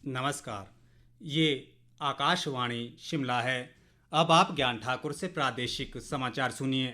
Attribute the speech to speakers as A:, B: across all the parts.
A: नमस्कार। ये आकाशवाणी शिमला है। अब आप ज्ञान ठाकुर से प्रादेशिक समाचार सुनिए।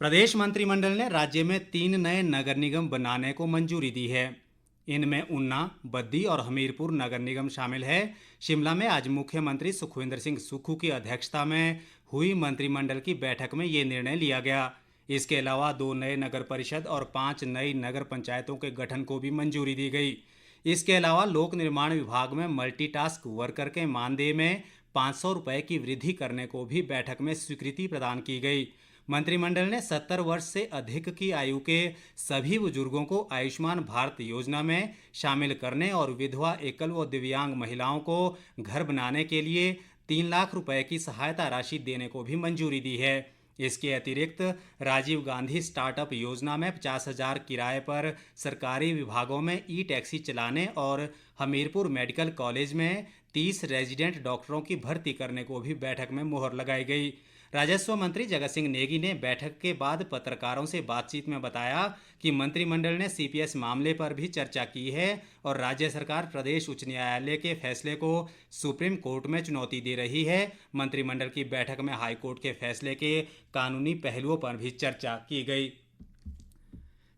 A: प्रदेश मंत्रिमंडल ने राज्य में 3 नए नगर निगम बनाने को मंजूरी दी है। इनमें ऊना, बद्दी और हमीरपुर नगर निगम शामिल है। शिमला में आज मुख्यमंत्री सुखविंदर सिंह सुक्खू की अध्यक्षता में हुई मंत्रिमंडल की बैठक में ये निर्णय लिया गया। इसके अलावा 2 नए नगर परिषद और 5 नई नगर पंचायतों के गठन को भी मंजूरी दी गई। इसके अलावा लोक निर्माण विभाग में मल्टीटास्क वर्कर के मानदेय में 500 रुपये की वृद्धि करने को भी बैठक में स्वीकृति प्रदान की गई। मंत्रिमंडल ने 70 वर्ष से अधिक की आयु के सभी बुजुर्गों को आयुष्मान भारत योजना में शामिल करने और विधवा, एकल व दिव्यांग महिलाओं को घर बनाने के लिए 3 लाख रुपए की सहायता राशि देने को भी मंजूरी दी है। इसके अतिरिक्त राजीव गांधी स्टार्टअप योजना में 50,000 किराए पर सरकारी विभागों में ई टैक्सी चलाने और हमीरपुर मेडिकल कॉलेज में 30 रेजिडेंट डॉक्टरों की भर्ती करने को भी बैठक में मुहर लगाई गई। राजस्व मंत्री जगत सिंह नेगी ने बैठक के बाद पत्रकारों से बातचीत में बताया कि मंत्रिमंडल ने सीपीएस मामले पर भी चर्चा की है और राज्य सरकार प्रदेश उच्च न्यायालय के फैसले को सुप्रीम कोर्ट में चुनौती दे रही है। मंत्रिमंडल की बैठक में हाईकोर्ट के फैसले के कानूनी पहलुओं पर भी चर्चा की गई।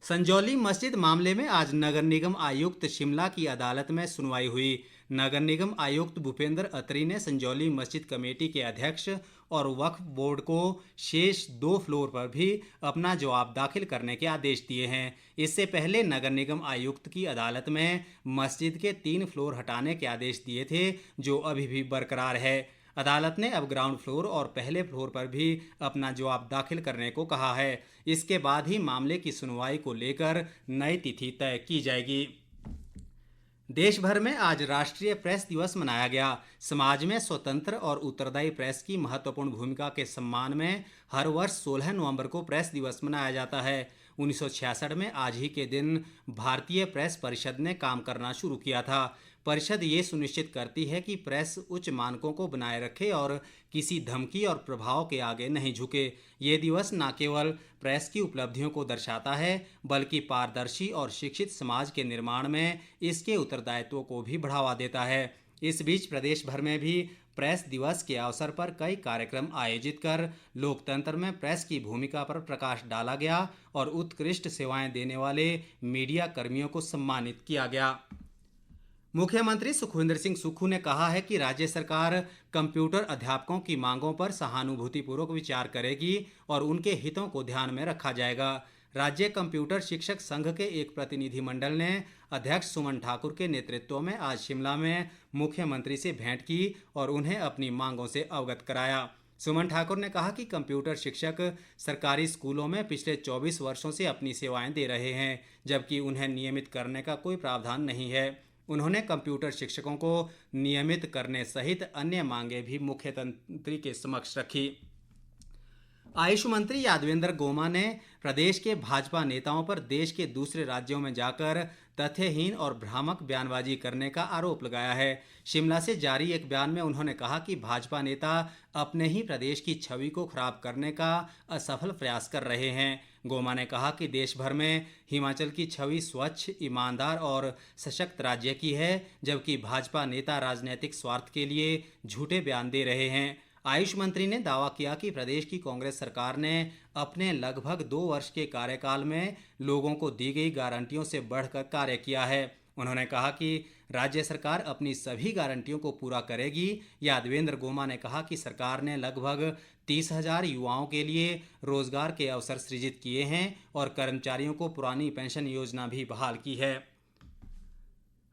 A: संजौली मस्जिद मामले में आज नगर निगम आयुक्त शिमला की अदालत में सुनवाई हुई। नगर निगम आयुक्त भूपेंद्र अत्री ने संजौली मस्जिद कमेटी के अध्यक्ष और वक्फ बोर्ड को शेष 2 फ्लोर पर भी अपना जवाब दाखिल करने के आदेश दिए हैं। इससे पहले नगर निगम आयुक्त की अदालत में मस्जिद के 3 फ्लोर हटाने के आदेश दिए थे, जो अभी भी बरकरार है। अदालत ने अब ग्राउंड फ्लोर और पहले फ्लोर पर भी अपना जवाब दाखिल करने को कहा है। इसके बाद ही मामले की सुनवाई को लेकर नई तिथि तय की जाएगी। देश भर में आज राष्ट्रीय प्रेस दिवस मनाया गया। समाज में स्वतंत्र और उत्तरदायी प्रेस की महत्वपूर्ण भूमिका के सम्मान में हर वर्ष 16 नवंबर को प्रेस दिवस मनाया जाता है। 1966 में आज ही के दिन भारतीय प्रेस परिषद ने काम करना शुरू किया था। परिषद ये सुनिश्चित करती है कि प्रेस उच्च मानकों को बनाए रखे और किसी धमकी और प्रभाव के आगे नहीं झुके। ये दिवस न केवल प्रेस की उपलब्धियों को दर्शाता है, बल्कि पारदर्शी और शिक्षित समाज के निर्माण में इसके उत्तरदायित्व को भी बढ़ावा देता है। इस बीच प्रदेश भर में भी प्रेस दिवस के अवसर पर कई कार्यक्रम आयोजित कर लोकतंत्र में प्रेस की भूमिका पर प्रकाश डाला गया और उत्कृष्ट सेवाएं देने वाले मीडिया कर्मियों को सम्मानित किया गया। मुख्यमंत्री सुखविंदर सिंह सुक्खू ने कहा है कि राज्य सरकार कंप्यूटर अध्यापकों की मांगों पर सहानुभूतिपूर्वक विचार करेगी और उनके हितों को ध्यान में रखा जाएगा। राज्य कंप्यूटर शिक्षक संघ के एक प्रतिनिधिमंडल ने अध्यक्ष सुमन ठाकुर के नेतृत्व में आज शिमला में मुख्यमंत्री से भेंट की और उन्हें अपनी मांगों से अवगत कराया। सुमन ठाकुर ने कहा कि कंप्यूटर शिक्षक सरकारी स्कूलों में पिछले 24 वर्षों से अपनी सेवाएं दे रहे हैं, जबकि उन्हें नियमित करने का कोई प्रावधान नहीं है। उन्होंने कंप्यूटर शिक्षकों को नियमित करने सहित अन्य मांगे भी मुख्यमंत्री के समक्ष रखी। आयुष मंत्री यादवेंद्र गोमा ने प्रदेश के भाजपा नेताओं पर देश के दूसरे राज्यों में जाकर तथ्यहीन और भ्रामक बयानबाजी करने का आरोप लगाया है। शिमला से जारी एक बयान में उन्होंने कहा कि भाजपा नेता अपने ही प्रदेश की छवि को खराब करने का असफल प्रयास कर रहे हैं। गोमा ने कहा कि देश भर में हिमाचल की छवि स्वच्छ, ईमानदार और सशक्त राज्य की है, जबकि भाजपा नेता राजनीतिक स्वार्थ के लिए झूठे बयान दे रहे हैं। आयुष मंत्री ने दावा किया कि प्रदेश की कांग्रेस सरकार ने अपने लगभग 2 वर्ष के कार्यकाल में लोगों को दी गई गारंटियों से बढ़कर कार्य किया है। उन्होंने कहा कि राज्य सरकार अपनी सभी गारंटियों को पूरा करेगी। यादवेंद्र गोमा ने कहा कि सरकार ने लगभग 30,000 युवाओं के लिए रोजगार के अवसर सृजित किए हैं और कर्मचारियों को पुरानी पेंशन योजना भी बहाल की है।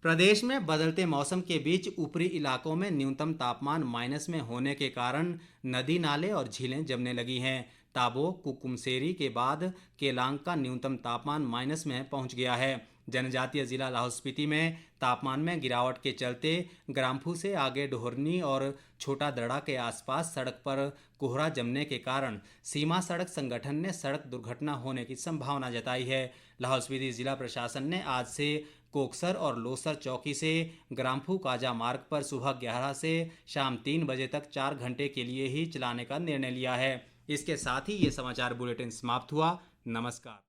A: प्रदेश में बदलते मौसम के बीच ऊपरी इलाकों में न्यूनतम तापमान माइनस में होने के कारण नदी, नाले और झीलें जमने लगी हैं। ताबो, कुकुमसेरी के बाद केलांग का न्यूनतम तापमान माइनस में पहुंच गया है। जनजातीय जिला लाहौल स्पीति में तापमान में गिरावट के चलते ग्राम्फू से आगे डोहरनी और छोटा दड़ा के आसपास सड़क पर कोहरा जमने के कारण सीमा सड़क संगठन ने सड़क दुर्घटना होने की संभावना जताई है। लाहौल स्पीति जिला प्रशासन ने आज से कोकसर और लोसर चौकी से ग्राम्फू काजा मार्ग पर सुबह 11 से शाम 3 बजे तक 4 घंटे के लिए ही चलाने का निर्णय लिया है। इसके साथ ही ये समाचार बुलेटिन समाप्त हुआ। नमस्कार।